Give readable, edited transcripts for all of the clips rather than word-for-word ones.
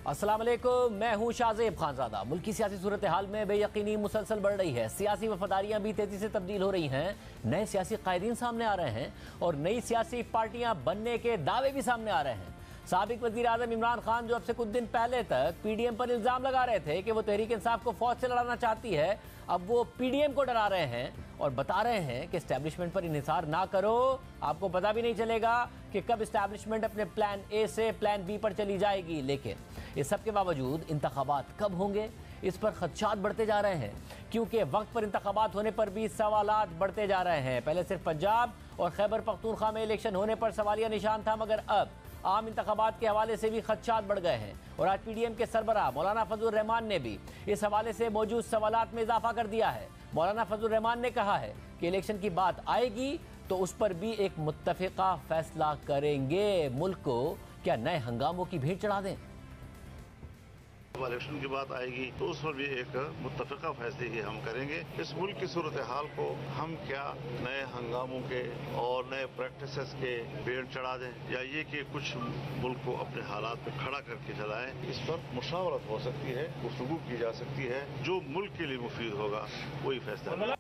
अस्सलाम वालेकुम, मैं हूं शाहजेब खानजादा। मुल्क की सियासी सूरत हाल में बेयकीनी मुसलसल बढ़ रही है। सियासी वफादारियां भी तेजी से तब्दील हो रही हैं, नए सियासी कायदीन सामने आ रहे हैं और नई सियासी पार्टियां बनने के दावे भी सामने आ रहे हैं। साबिक वजीर आजम इमरान खान, जो अब से कुछ दिन पहले तक पीडीएम पर इल्जाम लगा रहे थे कि वो तहरीक इंसाफ को फौज से लड़ाना चाहती है, अब वो पीडीएम को डरा रहे हैं और बता रहे हैं कि एस्टैब्लिशमेंट पर इन्हिसार ना करो। आपको पता भी नहीं चलेगा कि कब एस्टैब्लिशमेंट अपने प्लान ए से प्लान बी पर चली जाएगी। लेकिन इस सब के बावजूद इंतखाबात कब होंगे, इस पर खदशात बढ़ते जा रहे हैं, क्योंकि वक्त पर इंतखाबात होने पर भी सवालात बढ़ते जा रहे हैं। पहले सिर्फ पंजाब और खैबर पख्तूनख्वा में इलेक्शन होने पर सवालिया निशान था, मगर अब आम इंतखाबात के हवाले से भी खदशात बढ़ गए हैं। और आज पीडीएम के सरबराह मौलाना फजलुर रहमान ने भी इस हवाले से मौजूद सवालात में इजाफा कर दिया है। मौलाना फजलुर रहमान ने कहा है कि इलेक्शन की बात आएगी तो उस पर भी एक मुत्तफिका फैसला करेंगे। मुल्क को क्या नए हंगामों की भीड़ चढ़ा दें? इलेक्शन की बात आएगी तो उस पर भी एक मुत्तफिका फैसले ही हम करेंगे। इस मुल्क की सूरत हाल को हम क्या नए हंगामों के और नए प्रैक्टिसेस के पेड़ चढ़ा दें, या ये कि कुछ मुल्क को अपने हालात पे खड़ा करके चलाएं, इस पर मुशावरत हो सकती है, गुफ्तगू की जा सकती है। जो मुल्क के लिए मुफीद होगा वही फैसला।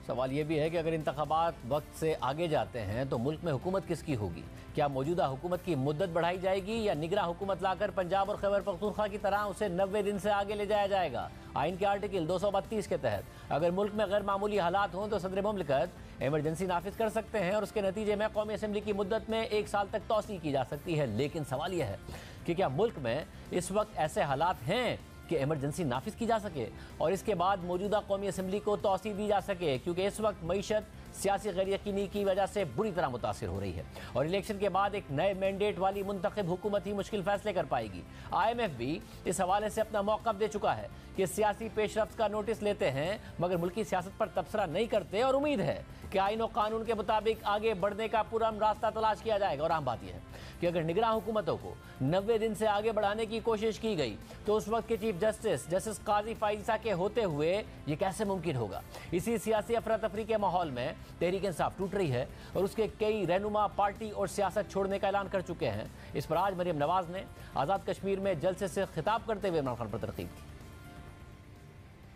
सवाल ये भी है कि अगर इंतखाबात वक्त से आगे जाते हैं तो मुल्क में हुकूमत किसकी होगी? क्या मौजूदा हुकूमत की मुद्दत बढ़ाई जाएगी या निगरां हुकूमत लाकर पंजाब और खैबर पख्तूनख्वा की तरह उसे 90 दिन से आगे ले जाया जाएगा? आइन के आर्टिकल 232 के तहत अगर मुल्क में गैर मामूली हालात हों तो सदर मुमलिकत इमरजेंसी नाफिज कर सकते हैं और उसके नतीजे में कौमी असम्बली की मुद्दत में 1 साल तक तौसी की जा सकती है। लेकिन सवाल यह है कि क्या मुल्क में इस वक्त ऐसे हालात हैं कि इमरजेंसी नाफिज की जा सके और इसके बाद मौजूदा कौमी असम्बली को तौसी दी जा सके? क्योंकि इस वक्त मईशत सियासी गैर यकीनी की वजह से बुरी तरह मुतासिर हो रही है और इलेक्शन के बाद एक नए मैंडेट वाली मुंतखब हुकूमत ही मुश्किल फैसले कर पाएगी। IMF भी इस हवाले से अपना मौक़िफ़ दे चुका है कि सियासी पेशरफ्त का नोटिस लेते हैं मगर मुल्की सियासत पर तबसरा नहीं करते और उम्मीद है कि आइन और कानून के मुताबिक आगे बढ़ने का पूरा रास्ता तलाश किया जाएगा। और आम बात यह है कि अगर निगरां हुकूमतों को 90 दिन से आगे बढ़ाने की कोशिश की गई तो उस वक्त के चीफ जस्टिस काजी फाइजा के होते हुए ये कैसे मुमकिन होगा? इसी सियासी अफरा तफरी के माहौल में तहरीक इंसाफ टूट रही है और उसके कई रहनुमा पार्टी और सियासत छोड़ने का ऐलान कर चुके हैं। इस पर आज मरियम नवाज ने आज़ाद कश्मीर में जलसे से खिताब करते हुए इमरान खान पर तनकीद की।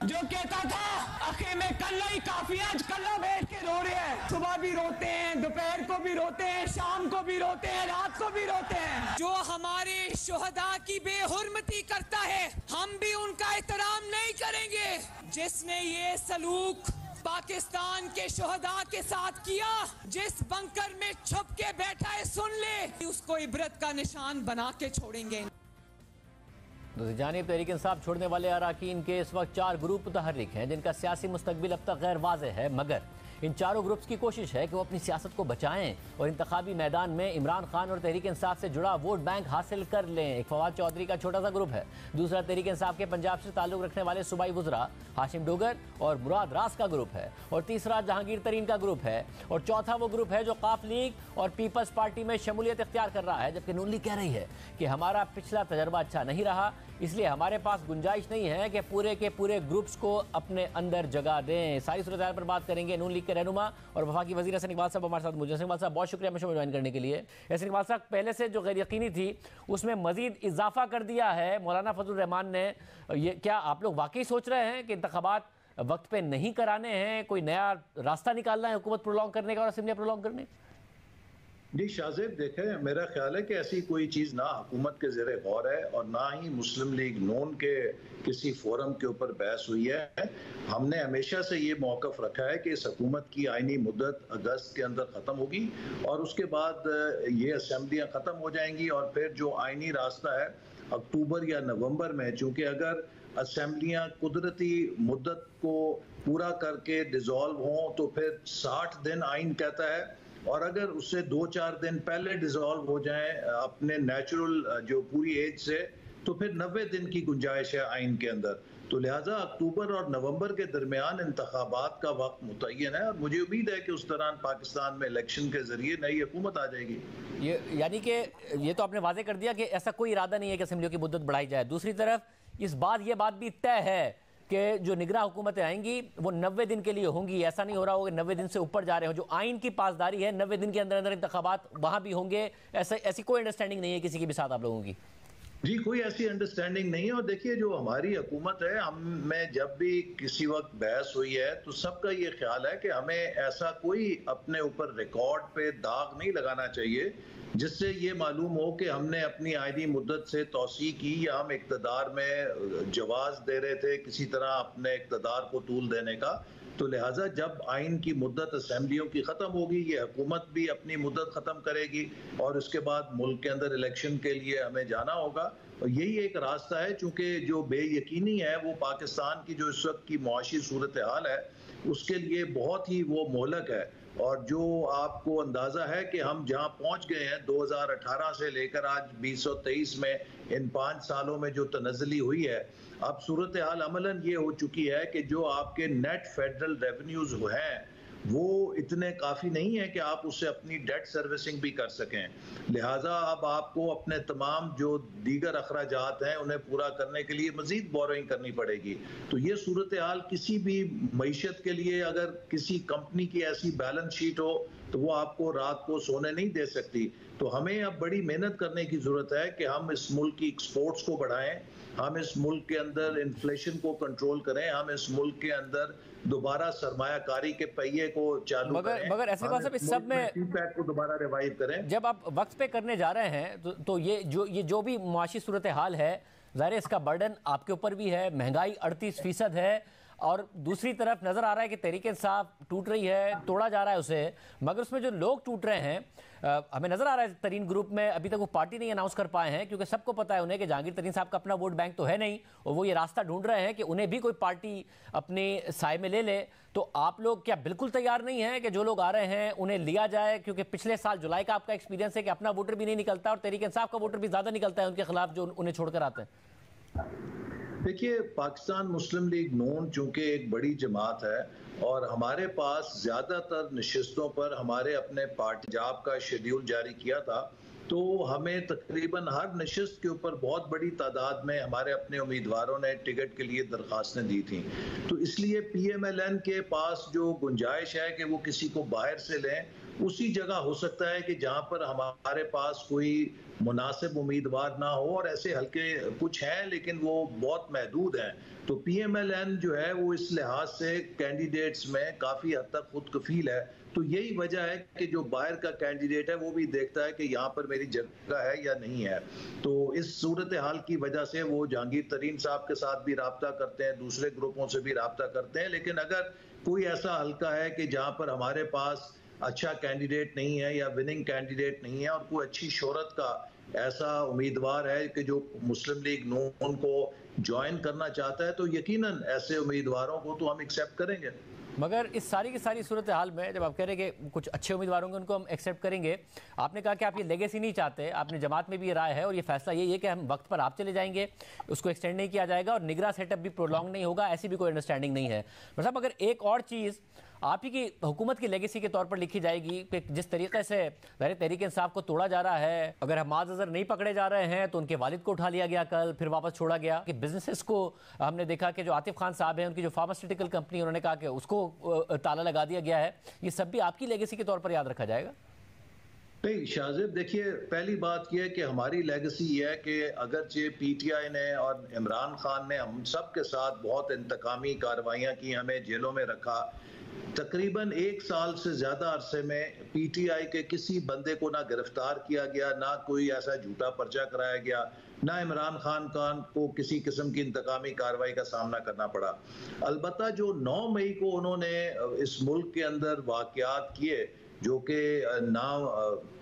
जो कहता था आखिर में कल्ला ही काफी, आज कल्ला बैठ के रो रहे हैं। सुबह भी रोते हैं, दोपहर को भी रोते हैं, शाम को भी रोते हैं, रात को भी रोते हैं। जो हमारे शुहदा की बेहुरमती करता है हम भी उनका एहतराम नहीं करेंगे। जिसने ये सलूक पाकिस्तान के शुहदा के साथ किया, जिस बंकर में छुप के बैठा है, सुन ले, उसको इबरत का निशान बना के छोड़ेंगे। दूसरी जानिब तहरीक इंसाफ छोड़ने वाले अरकान के इस वक्त 4 ग्रुप मुतहर्रिक हैं जिनका सियासी मुस्तकबिल अब तक गैर वाज़ेह है, मगर इन चारों ग्रुप्स की कोशिश है कि वो अपनी सियासत को बचाएं और इंतखाबी मैदान में इमरान खान और तहरीक इंसाफ से जुड़ा वोट बैंक हासिल कर लें। एक फवाद चौधरी का छोटा सा ग्रुप है, दूसरा तहरीक इंसाफ के पंजाब से ताल्लुक़ रखने वाले सूबाई वज़रा हाशिम डोगर और मुराद रास का ग्रुप है, और तीसरा जहांगीर तरीन का ग्रुप है, और चौथा वो ग्रुप है जो काफ लीग और पीपल्स पार्टी में शमूलियत इख्तियार कर रहा है। जबकि नून लीग कह रही है कि हमारा पिछला तजर्बा अच्छा नहीं रहा, इसलिए हमारे पास गुंजाइश नहीं है कि पूरे के पूरे ग्रुप्स को अपने अंदर जगह दें। सारी सूरत पर बात करेंगे नून लीग के रहनुमा और वफाकी वज़ीर एहसन इकबाल साहब हमारे साथ मौजूद हैं। एहसन इकबाल साहब, बहुत शुक्रिया हमें ज्वाइन करने के लिए। एहसन इकबाल साहब, पहले से जो गैर यकीनी थी उसमें मजीद इजाफा कर दिया है मौलाना फजलुर रहमान ने। ये क्या आप लोग वाकई सोच रहे हैं कि इंतखाबात वक्त पे नहीं कराने हैं, कोई नया रास्ता निकालना है हुकूमत प्रोलॉन्ग करने का और असेंबली प्रोलॉन्ग करने? जी शाहजेब, देखें, मेरा ख्याल है कि ऐसी कोई चीज़ ना हुकूमत के ज़ेरे गौर है और ना ही मुस्लिम लीग नून के किसी फोरम के ऊपर बहस हुई है। हमने हमेशा से ये मौक़िफ़ रखा है कि इस हुकूमत की आइनी मुद्दत अगस्त के अंदर ख़त्म होगी और उसके बाद ये असम्बलियाँ ख़त्म हो जाएंगी और फिर जो आइनी रास्ता है अक्टूबर या नवंबर में, चूँकि अगर असम्बलियाँ कुदरती मुद्दत को पूरा करके डिज़ोल्व हों तो फिर 60 दिन आइन कहता है, और अगर उससे 2-4 दिन पहले डिसॉल्व हो जाएं अपने नेचुरल जो पूरी एज से, तो फिर 90 दिन की गुंजाइश है आइन के अंदर। तो लिहाजा अक्टूबर और नवंबर के दरमियान इंतखाबात का वक्त मुतय्यन है और मुझे उम्मीद है कि उस दौरान पाकिस्तान में इलेक्शन के जरिए नई हुकूमत आ जाएगी। ये यानी कि ये तो आपने वाजे कर दिया कि ऐसा कोई इरादा नहीं है कि असेंबलियों की मुद्दत बढ़ाई जाए। दूसरी तरफ इस बात ये बात भी तय है कि जो निगरां हुकूमतें आएंगी वो 90 दिन के लिए होंगी। ऐसा नहीं हो रहा होगा 90 दिन से ऊपर जा रहे हो। जो आइन की पासदारी है 90 दिन के अंदर अंदर इंतखाबात वहां भी होंगे, ऐसी कोई अंडरस्टैंडिंग नहीं है किसी के भी साथ आप लोगों की? जी, कोई ऐसी अंडरस्टैंडिंग नहीं है। और देखिए, जो हमारी हुकूमत है, हम में जब भी किसी वक्त बहस हुई है तो सबका ये ख्याल है कि हमें ऐसा कोई अपने ऊपर रिकॉर्ड पे दाग नहीं लगाना चाहिए जिससे ये मालूम हो कि हमने अपनी आइनी मुद्दत से तौसी की या हम इक़्तिदार में जवाज़ दे रहे थे किसी तरह अपने इक़्तिदार को तूल देने का। तो लिहाजा जब आइन की मुद्दत असम्बलियों की ख़त्म होगी, ये हुकूमत भी अपनी मुद्दत ख़त्म करेगी और उसके बाद मुल्क के अंदर इलेक्शन के लिए हमें जाना होगा। और यही एक रास्ता है, चूँकि जो बेयकीनी है वो पाकिस्तान की जो इस वक्त की मुआशी सूरत हाल है उसके लिए बहुत ही वो मोहलक है। और जो आपको अंदाज़ा है कि हम जहाँ पहुँच गए हैं 2018 से लेकर आज 2023 में, इन 5 सालों में जो तनज़्ज़ुली हुई है, अब सूरत हाल अमलन ये हो चुकी है कि जो आपके नेट फेडरल रेवेन्यूज़ हैं वो इतने काफ़ी नहीं है कि आप उससे अपनी डेट सर्विसिंग भी कर सकें। लिहाजा अब आपको अपने तमाम जो दीगर अखराजात हैं उन्हें पूरा करने के लिए मज़ीद बोरोइंग करनी पड़ेगी। तो ये सूरत हाल किसी भी मईशत के लिए, अगर किसी कंपनी की ऐसी बैलेंस शीट हो तो वो आपको रात को सोने नहीं दे सकती। तो हमें अब बड़ी मेहनत करने की ज़रूरत है कि हम इस मुल्क की एक्सपोर्ट्स को बढ़ाएं, हम इस मुल्क के अंदर इन्फ्लेशन को कंट्रोल करें, हम इस मुल्क के अंदर दोबारा सरमायाकारी के पहिए को चालू करें। मगर ऐसे बात इस सब में पैक को दोबारा रिवाइव करें। जब आप वक्त पे करने जा रहे हैं तो ये जो भी मुआशी सूरत हाल है, ज़ाहिर है इसका बर्डन आपके ऊपर भी है। महंगाई 38% है और दूसरी तरफ नजर आ रहा है कि तहरीक-ए-इंसाफ टूट रही है, तोड़ा जा रहा है उसे। मगर उसमें जो लोग टूट रहे हैं, हमें नजर आ रहा है तरीन ग्रुप में अभी तक वो पार्टी नहीं अनाउंस कर पाए हैं, क्योंकि सबको पता है उन्हें कि जहांगीर तरीन साहब का अपना वोट बैंक तो है नहीं, और वो ये रास्ता ढूंढ रहे हैं कि उन्हें भी कोई पार्टी अपने साए में ले ले। तो आप लोग क्या बिल्कुल तैयार नहीं हैं कि जो लोग आ रहे हैं उन्हें लिया जाए? क्योंकि पिछले साल जुलाई का आपका एक्सपीरियंस है कि अपना वोटर भी नहीं निकलता और तहरीक-ए-इंसाफ का वोटर भी ज्यादा निकलता है उनके खिलाफ जो उन्हें छोड़कर आते हैं। देखिए, पाकिस्तान मुस्लिम लीग नून चूंकि एक बड़ी जमात है और हमारे पास ज़्यादातर नशिस्तों पर हमने अपने पार्टी जाब का शेड्यूल जारी किया था, तो हमें तकरीबन हर नशिस्त के ऊपर बहुत बड़ी तादाद में हमारे अपने उम्मीदवारों ने टिकट के लिए दरख्वास्तें दी थी। तो इसलिए PMLN के पास जो गुंजाइश है कि वो किसी को बाहर से लें, उसी जगह हो सकता है कि जहाँ पर हमारे पास कोई मुनासिब उम्मीदवार ना हो, और ऐसे हल्के कुछ हैं लेकिन वो बहुत महदूद हैं। तो PMLN जो है वो इस लिहाज से कैंडिडेट्स में काफ़ी हद तक खुद कफील है। तो यही वजह है कि जो बाहर का कैंडिडेट है वो भी देखता है कि यहाँ पर मेरी जगह है या नहीं है। तो इस सूरत हाल की वजह से वो जहांगीर तरीन साहब के साथ भी राब्ता करते हैं, दूसरे ग्रुपों से भी राब्ता करते हैं। लेकिन अगर कोई ऐसा हल्का है कि जहाँ पर हमारे पास अच्छा कैंडिडेट नहीं है या विनिंग कैंडिडेट नहीं है और कोई अच्छी शोहरत का ऐसा उम्मीदवार है कि जो मुस्लिम लीग नून को ज्वाइन करना चाहता है, तो यकीनन ऐसे उम्मीदवारों को तो हम एक्सेप्ट करेंगे। मगर इस सारी की सारी सूरत हाल में जब आप कह रहे हैं कि कुछ अच्छे उम्मीदवार होंगे उनको हम एक्सेप्ट करेंगे, आपने कहा कि आप ये लेगेसी नहीं चाहते, आपने जमात में भी ये राय है और ये फैसला यही है कि हम वक्त पर आप चले जाएंगे, उसको एक्सटेंड नहीं किया जाएगा और निगरान सेटअप भी प्रोलॉन्ग नहीं होगा, ऐसी भी कोई अंडरस्टैंडिंग नहीं है। मतलब अगर एक और चीज़ आप ही की हुकूमत की लेगेसी के तौर पर लिखी जाएगी कि जिस तरीके से तहरीक-ए-इंसाफ को तोड़ा जा रहा है, अगर हमाद अज़हर नहीं पकड़े जा रहे हैं तो उनके वालिद को उठा लिया गया कल, फिर वापस छोड़ा गया, कि बिजनेसेस को हमने देखा कि जो आतिफ खान साहब हैं उनकी जो फार्मास्यूटिकल कंपनी, उन्होंने कहा कि उसको ताला लगा दिया गया है। ये सब भी आपकी लेगेसी के तौर पर याद रखा जाएगा? नहीं शाहजेब, देखिए, पहली बात यह है कि हमारी लेगेसी ये है कि अगरचे PTI ने और इमरान खान ने हम सब के साथ बहुत इंतकामी कार्रवाइयाँ की, हमें जेलों में रखा, तकरीबन 1 साल से ज़्यादा अरसे में PTI के किसी बंदे को ना गिरफ्तार किया गया, ना कोई ऐसा झूठा पर्चा कराया गया, ना इमरान खान को किसी किस्म की इंतकामी कार्रवाई का सामना करना पड़ा। अलबत्ता जो 9 मई को उन्होंने इस मुल्क के अंदर वाक़यात किए जो कि ना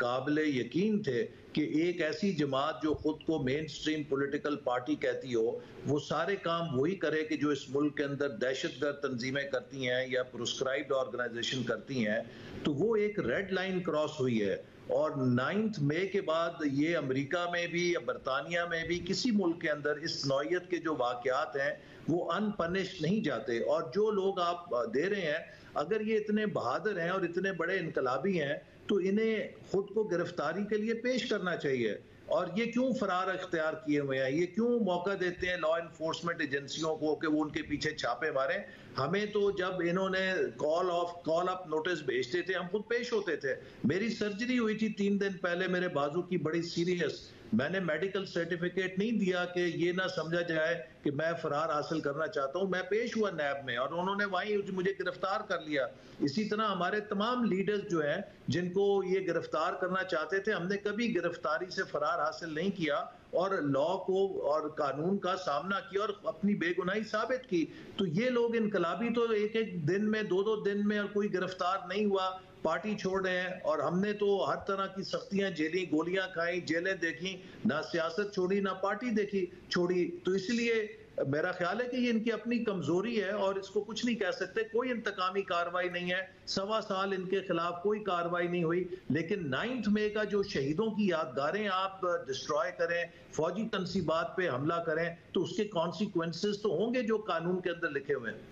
काबिल यकीन थे कि एक ऐसी जमात जो खुद को मेन स्ट्रीम पॉलिटिकल पार्टी कहती हो, वो सारे काम वही करे कि जो इस मुल्क के अंदर दहशतगर्द तंजीमें करती हैं या प्रोस्क्राइब्ड ऑर्गेनाइजेशन करती हैं, तो वो एक रेड लाइन क्रॉस हुई है। और 9 मई के बाद ये अमेरिका में भी या बरतानिया में भी किसी मुल्क के अंदर इस नौयत के जो वाक़यात हैं वो अनपनिश्ड नहीं जाते। और जो लोग आप दे रहे हैं, अगर ये इतने बहादुर हैं और इतने बड़े इनकलाबी हैं, तो इन्हें खुद को गिरफ्तारी के लिए पेश करना चाहिए। और ये क्यों फरार इख्तियार किए हुए हैं, ये क्यों मौका देते हैं लॉ इन्फोर्समेंट एजेंसियों को कि वो उनके पीछे छापे मारें? हमें तो जब इन्होंने कॉल अप नोटिस भेजते थे हम खुद पेश होते थे। मेरी सर्जरी हुई थी 3 दिन पहले, मेरे बाजू की बड़ी सीरियस, मैंने मेडिकल सर्टिफिकेट नहीं दिया कि ये ना समझा जाए कि मैं फरार हासिल करना चाहता हूं। मैं पेश हुआ नैब में और उन्होंने वहीं मुझे गिरफ्तार कर लिया। इसी तरह हमारे तमाम लीडर्स जो हैं जिनको ये गिरफ्तार करना चाहते थे, हमने कभी गिरफ्तारी से फरार हासिल नहीं किया और लॉ को और कानून का सामना किया और अपनी बेगुनाही साबित की। तो ये लोग इनकलाबी तो एक एक दिन में, दो दो दिन में, और कोई गिरफ्तार नहीं हुआ, पार्टी छोड़ रहे हैं। और हमने तो हर तरह की सख्तियां झेली, गोलियां खाई, जेलें देखी, ना सियासत छोड़ी ना पार्टी देखी छोड़ी। तो इसलिए मेरा ख्याल है कि ये इनकी अपनी कमजोरी है और इसको कुछ नहीं कह सकते। कोई इंतकामी कार्रवाई नहीं है, 1.25 साल इनके खिलाफ कोई कार्रवाई नहीं हुई। लेकिन 9 मई का जो शहीदों की यादगारें आप डिस्ट्रॉय करें, फौजी तनसीबात पे हमला करें, तो उसके कॉन्सिक्वेंसेस तो होंगे जो कानून के अंदर लिखे हुए हैं।